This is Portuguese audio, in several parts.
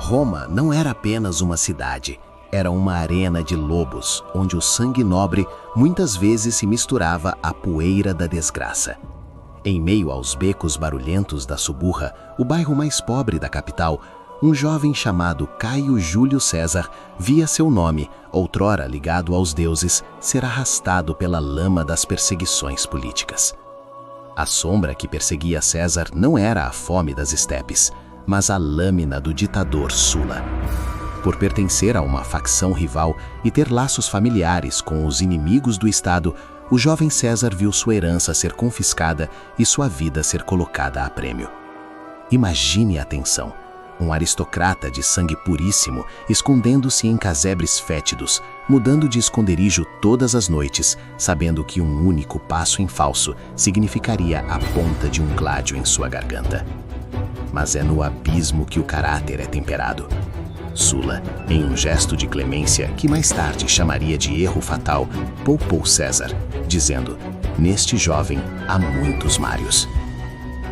Roma não era apenas uma cidade, era uma arena de lobos, onde o sangue nobre muitas vezes se misturava à poeira da desgraça. Em meio aos becos barulhentos da Suburra, o bairro mais pobre da capital, um jovem chamado Caio Júlio César via seu nome, outrora ligado aos deuses, ser arrastado pela lama das perseguições políticas. A sombra que perseguia César não era a fome das estepes, mas a lâmina do ditador Sula. Por pertencer a uma facção rival e ter laços familiares com os inimigos do Estado, o jovem César viu sua herança ser confiscada e sua vida ser colocada a prêmio. Imagine a tensão. Um aristocrata de sangue puríssimo, escondendo-se em casebres fétidos, mudando de esconderijo todas as noites, sabendo que um único passo em falso significaria a ponta de um gládio em sua garganta. Mas é no abismo que o caráter é temperado. Sula, em um gesto de clemência que mais tarde chamaria de erro fatal, poupou César, dizendo: "Neste jovem há muitos Mários."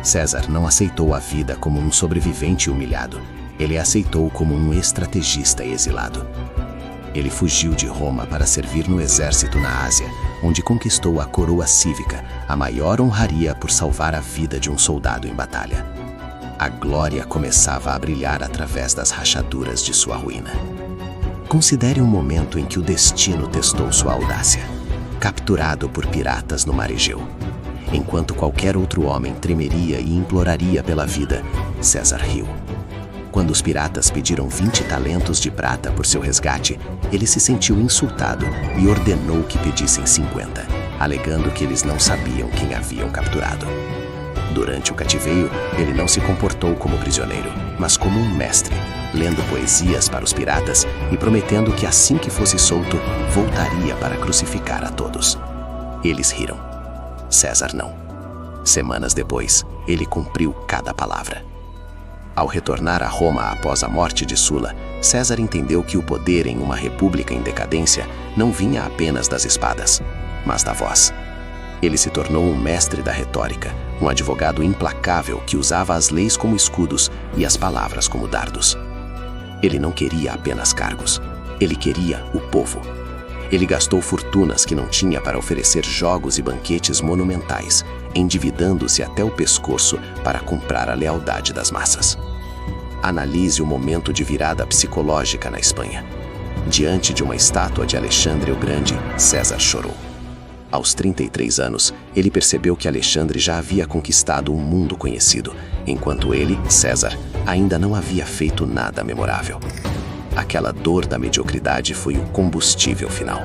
César não aceitou a vida como um sobrevivente humilhado, ele a aceitou como um estrategista exilado. Ele fugiu de Roma para servir no exército na Ásia, onde conquistou a coroa cívica, a maior honraria por salvar a vida de um soldado em batalha. A glória começava a brilhar através das rachaduras de sua ruína. Considere um momento em que o destino testou sua audácia. Capturado por piratas no Mar Egeu. Enquanto qualquer outro homem tremeria e imploraria pela vida, César riu. Quando os piratas pediram 20 talentos de prata por seu resgate, ele se sentiu insultado e ordenou que pedissem 50, alegando que eles não sabiam quem haviam capturado. Durante o cativeiro, ele não se comportou como prisioneiro, mas como um mestre, lendo poesias para os piratas e prometendo que assim que fosse solto, voltaria para crucificar a todos. Eles riram. César não. Semanas depois, ele cumpriu cada palavra. Ao retornar a Roma após a morte de Sula, César entendeu que o poder em uma república em decadência não vinha apenas das espadas, mas da voz. Ele se tornou um mestre da retórica, um advogado implacável que usava as leis como escudos e as palavras como dardos. Ele não queria apenas cargos, ele queria o povo. Ele gastou fortunas que não tinha para oferecer jogos e banquetes monumentais, endividando-se até o pescoço para comprar a lealdade das massas. Analise o momento de virada psicológica na Espanha. Diante de uma estátua de Alexandre o Grande, César chorou. Aos 33 anos, ele percebeu que Alexandre já havia conquistado um mundo conhecido, enquanto ele, César, ainda não havia feito nada memorável. Aquela dor da mediocridade foi o combustível final.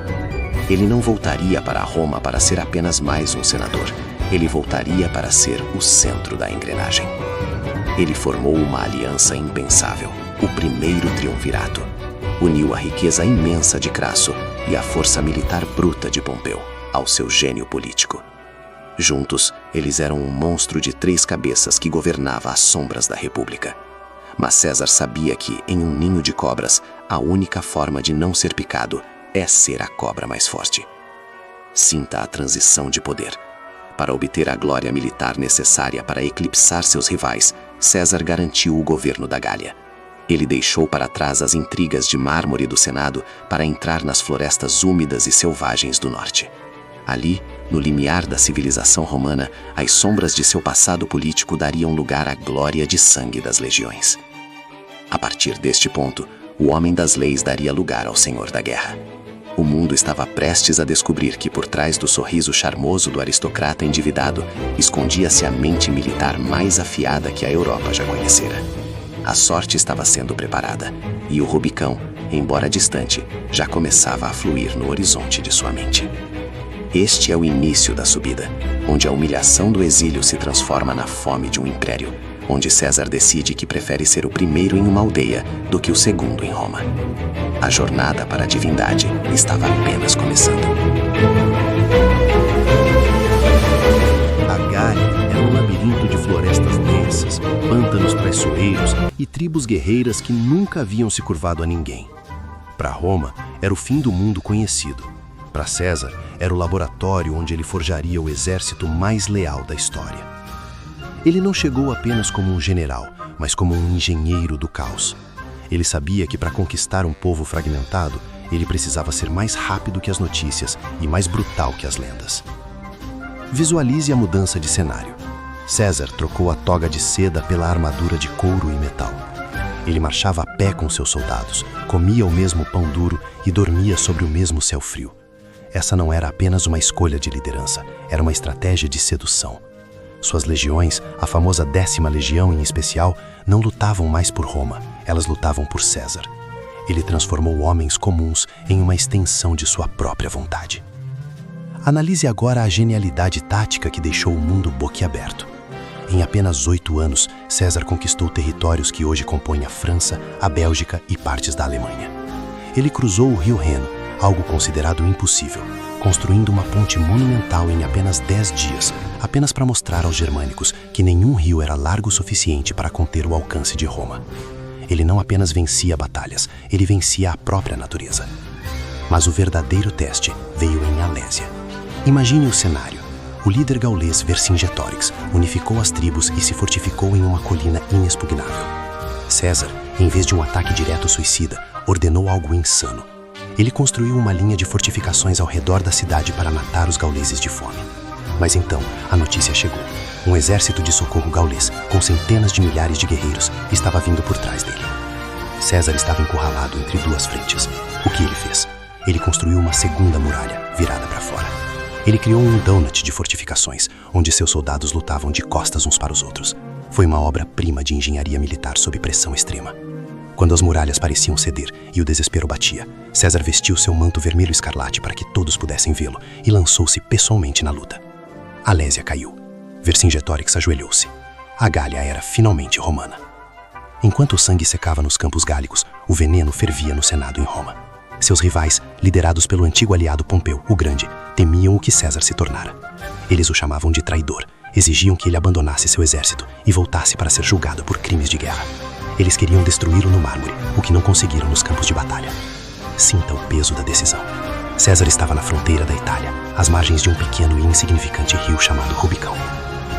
Ele não voltaria para Roma para ser apenas mais um senador. Ele voltaria para ser o centro da engrenagem. Ele formou uma aliança impensável, o primeiro triunvirato. Uniu a riqueza imensa de Crasso e a força militar bruta de Pompeu ao seu gênio político. Juntos, eles eram um monstro de 3 cabeças que governava às sombras da República. Mas César sabia que, em um ninho de cobras, a única forma de não ser picado é ser a cobra mais forte. Sinta a transição de poder. Para obter a glória militar necessária para eclipsar seus rivais, César garantiu o governo da Gália. Ele deixou para trás as intrigas de mármore do Senado para entrar nas florestas úmidas e selvagens do norte. Ali, no limiar da civilização romana, as sombras de seu passado político dariam lugar à glória de sangue das legiões. A partir deste ponto, o homem das leis daria lugar ao senhor da guerra. O mundo estava prestes a descobrir que por trás do sorriso charmoso do aristocrata endividado, escondia-se a mente militar mais afiada que a Europa já conhecera. A sorte estava sendo preparada, e o Rubicão, embora distante, já começava a fluir no horizonte de sua mente. Este é o início da subida, onde a humilhação do exílio se transforma na fome de um império, onde César decide que prefere ser o primeiro em uma aldeia do que o segundo em Roma. A jornada para a divindade estava apenas começando. A Gália era um labirinto de florestas densas, pântanos traiçoeiros e tribos guerreiras que nunca haviam se curvado a ninguém. Para Roma, era o fim do mundo conhecido. Para César, era o laboratório onde ele forjaria o exército mais leal da história. Ele não chegou apenas como um general, mas como um engenheiro do caos. Ele sabia que para conquistar um povo fragmentado, ele precisava ser mais rápido que as notícias e mais brutal que as lendas. Visualize a mudança de cenário. César trocou a toga de seda pela armadura de couro e metal. Ele marchava a pé com seus soldados, comia o mesmo pão duro e dormia sobre o mesmo céu frio. Essa não era apenas uma escolha de liderança, era uma estratégia de sedução. Suas legiões, a famosa 10ª Legião em especial, não lutavam mais por Roma, elas lutavam por César. Ele transformou homens comuns em uma extensão de sua própria vontade. Analise agora a genialidade tática que deixou o mundo boquiaberto. Em apenas 8 anos, César conquistou territórios que hoje compõem a França, a Bélgica e partes da Alemanha. Ele cruzou o rio Reno, algo considerado impossível, construindo uma ponte monumental em apenas 10 dias, apenas para mostrar aos germânicos que nenhum rio era largo o suficiente para conter o alcance de Roma. Ele não apenas vencia batalhas, ele vencia a própria natureza. Mas o verdadeiro teste veio em Alésia. Imagine o cenário. O líder gaulês Vercingetorix unificou as tribos e se fortificou em uma colina inexpugnável. César, em vez de um ataque direto suicida, ordenou algo insano. Ele construiu uma linha de fortificações ao redor da cidade para matar os gauleses de fome. Mas então, a notícia chegou. Um exército de socorro gaulês, com centenas de milhares de guerreiros, estava vindo por trás dele. César estava encurralado entre 2 frentes. O que ele fez? Ele construiu uma segunda muralha, virada para fora. Ele criou um donut de fortificações, onde seus soldados lutavam de costas uns para os outros. Foi uma obra-prima de engenharia militar sob pressão extrema. Quando as muralhas pareciam ceder e o desespero batia, César vestiu seu manto vermelho escarlate para que todos pudessem vê-lo e lançou-se pessoalmente na luta. Alésia caiu. Vercingetorix ajoelhou-se. A Gália era finalmente romana. Enquanto o sangue secava nos campos gálicos, o veneno fervia no Senado em Roma. Seus rivais, liderados pelo antigo aliado Pompeu, o Grande, temiam o que César se tornara. Eles o chamavam de traidor, exigiam que ele abandonasse seu exército e voltasse para ser julgado por crimes de guerra. Eles queriam destruí-lo no mármore, o que não conseguiram nos campos de batalha. Sinta o peso da decisão. César estava na fronteira da Itália, às margens de um pequeno e insignificante rio chamado Rubicão.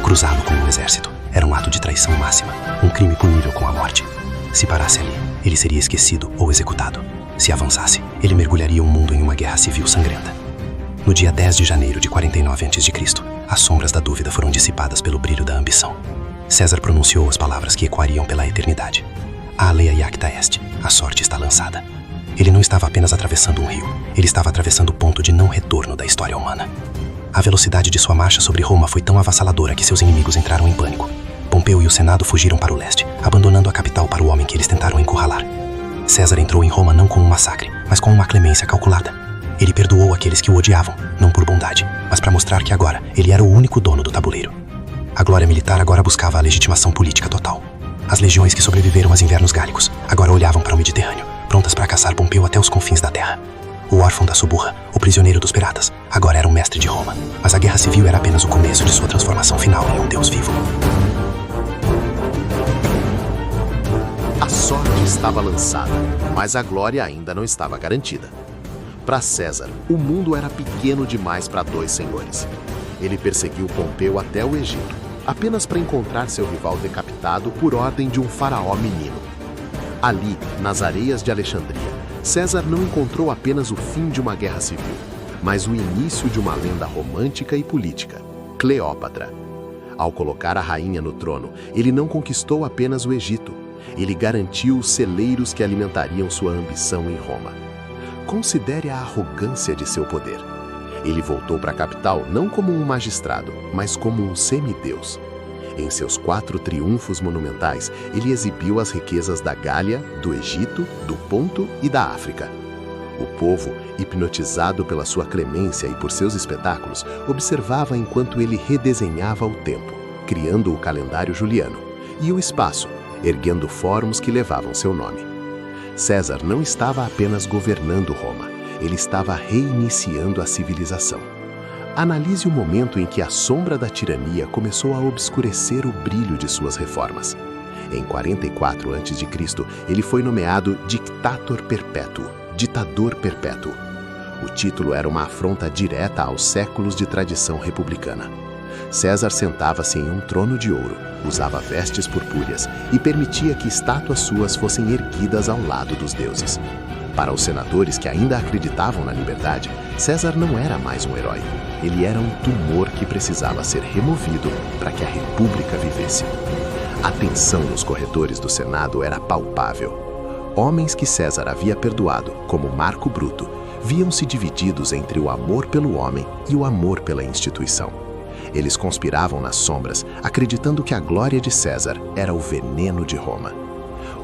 Cruzá-lo com um exército era um ato de traição máxima, um crime punível com a morte. Se parasse ali, ele seria esquecido ou executado. Se avançasse, ele mergulharia o mundo em uma guerra civil sangrenta. No dia 10 de janeiro de 49 a.C., as sombras da dúvida foram dissipadas pelo brilho da ambição. César pronunciou as palavras que ecoariam pela eternidade. Alea iacta est, a sorte está lançada. Ele não estava apenas atravessando um rio, ele estava atravessando o ponto de não retorno da história humana. A velocidade de sua marcha sobre Roma foi tão avassaladora que seus inimigos entraram em pânico. Pompeu e o Senado fugiram para o leste, abandonando a capital para o homem que eles tentaram encurralar. César entrou em Roma não com um massacre, mas com uma clemência calculada. Ele perdoou aqueles que o odiavam, não por bondade, mas para mostrar que agora ele era o único dono do tabuleiro. A glória militar agora buscava a legitimação política total. As legiões que sobreviveram aos invernos gálicos agora olhavam para o Mediterrâneo, prontas para caçar Pompeu até os confins da terra. O órfão da Suburra, o prisioneiro dos piratas, agora era um mestre de Roma, mas a guerra civil era apenas o começo de sua transformação final em um deus vivo. A sorte estava lançada, mas a glória ainda não estava garantida. Para César, o mundo era pequeno demais para 2 senhores. Ele perseguiu Pompeu até o Egito, apenas para encontrar seu rival decapitado por ordem de um faraó menino. Ali, nas areias de Alexandria, César não encontrou apenas o fim de uma guerra civil, mas o início de uma lenda romântica e política, Cleópatra. Ao colocar a rainha no trono, ele não conquistou apenas o Egito, ele garantiu os celeiros que alimentariam sua ambição em Roma. Considere a arrogância de seu poder. Ele voltou para a capital não como um magistrado, mas como um semideus. Em seus 4 triunfos monumentais, ele exibiu as riquezas da Gália, do Egito, do Ponto e da África. O povo, hipnotizado pela sua clemência e por seus espetáculos, observava enquanto ele redesenhava o tempo, criando o calendário juliano, e o espaço, erguendo fóruns que levavam seu nome. César não estava apenas governando Roma, ele estava reiniciando a civilização. Analise o momento em que a sombra da tirania começou a obscurecer o brilho de suas reformas. Em 44 a.C., ele foi nomeado Dictator Perpétuo, ditador perpétuo. O título era uma afronta direta aos séculos de tradição republicana. César sentava-se em um trono de ouro, usava vestes purpúreas e permitia que estátuas suas fossem erguidas ao lado dos deuses. Para os senadores que ainda acreditavam na liberdade, César não era mais um herói. Ele era um tumor que precisava ser removido para que a República vivesse. A tensão nos corredores do Senado era palpável. Homens que César havia perdoado, como Marco Bruto, viam-se divididos entre o amor pelo homem e o amor pela instituição. Eles conspiravam nas sombras, acreditando que a glória de César era o veneno de Roma.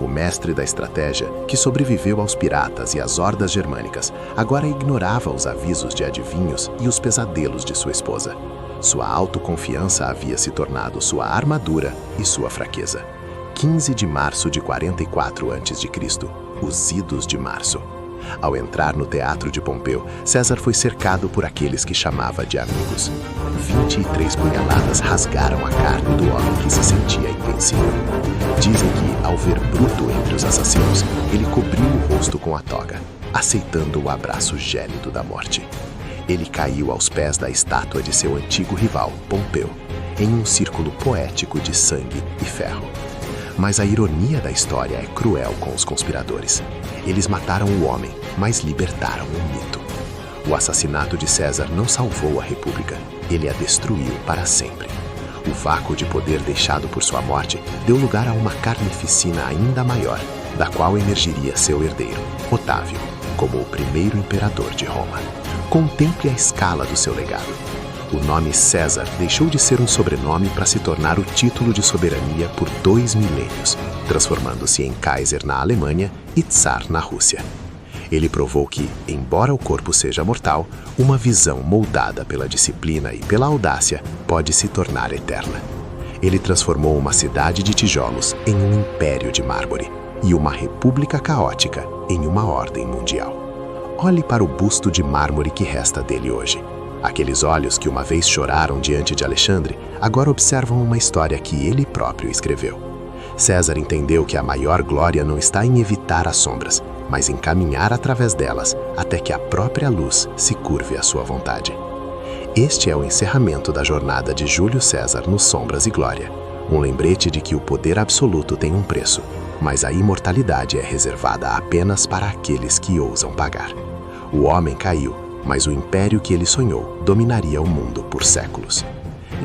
O mestre da estratégia, que sobreviveu aos piratas e às hordas germânicas, agora ignorava os avisos de adivinhos e os pesadelos de sua esposa. Sua autoconfiança havia se tornado sua armadura e sua fraqueza. 15 de março de 44 a.C., os Idos de Março. Ao entrar no teatro de Pompeu, César foi cercado por aqueles que chamava de amigos. 23 punhaladas rasgaram a carne do homem que se sentia invencível. Dizem que, ao ver Bruto entre os assassinos, ele cobriu o rosto com a toga, aceitando o abraço gélido da morte. Ele caiu aos pés da estátua de seu antigo rival, Pompeu, em um círculo poético de sangue e ferro. Mas a ironia da história é cruel com os conspiradores. Eles mataram o homem, mas libertaram o mito. O assassinato de César não salvou a República, ele a destruiu para sempre. O vácuo de poder deixado por sua morte deu lugar a uma carnificina ainda maior, da qual emergiria seu herdeiro, Otávio, como o primeiro imperador de Roma. Contemple a escala do seu legado. O nome César deixou de ser um sobrenome para se tornar o título de soberania por 2 milênios, transformando-se em Kaiser na Alemanha e Tsar na Rússia. Ele provou que, embora o corpo seja mortal, uma visão moldada pela disciplina e pela audácia pode se tornar eterna. Ele transformou uma cidade de tijolos em um império de mármore e uma república caótica em uma ordem mundial. Olhe para o busto de mármore que resta dele hoje. Aqueles olhos que uma vez choraram diante de Alexandre, agora observam uma história que ele próprio escreveu. César entendeu que a maior glória não está em evitar as sombras, mas em caminhar através delas até que a própria luz se curve à sua vontade. Este é o encerramento da jornada de Júlio César no Sombras e Glória, um lembrete de que o poder absoluto tem um preço, mas a imortalidade é reservada apenas para aqueles que ousam pagar. O homem caiu, mas o império que ele sonhou dominaria o mundo por séculos.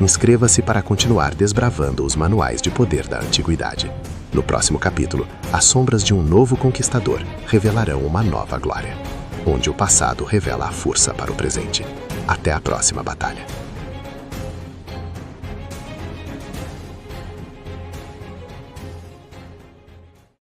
Inscreva-se para continuar desbravando os manuais de poder da antiguidade. No próximo capítulo, as sombras de um novo conquistador revelarão uma nova glória, onde o passado revela a força para o presente. Até a próxima batalha.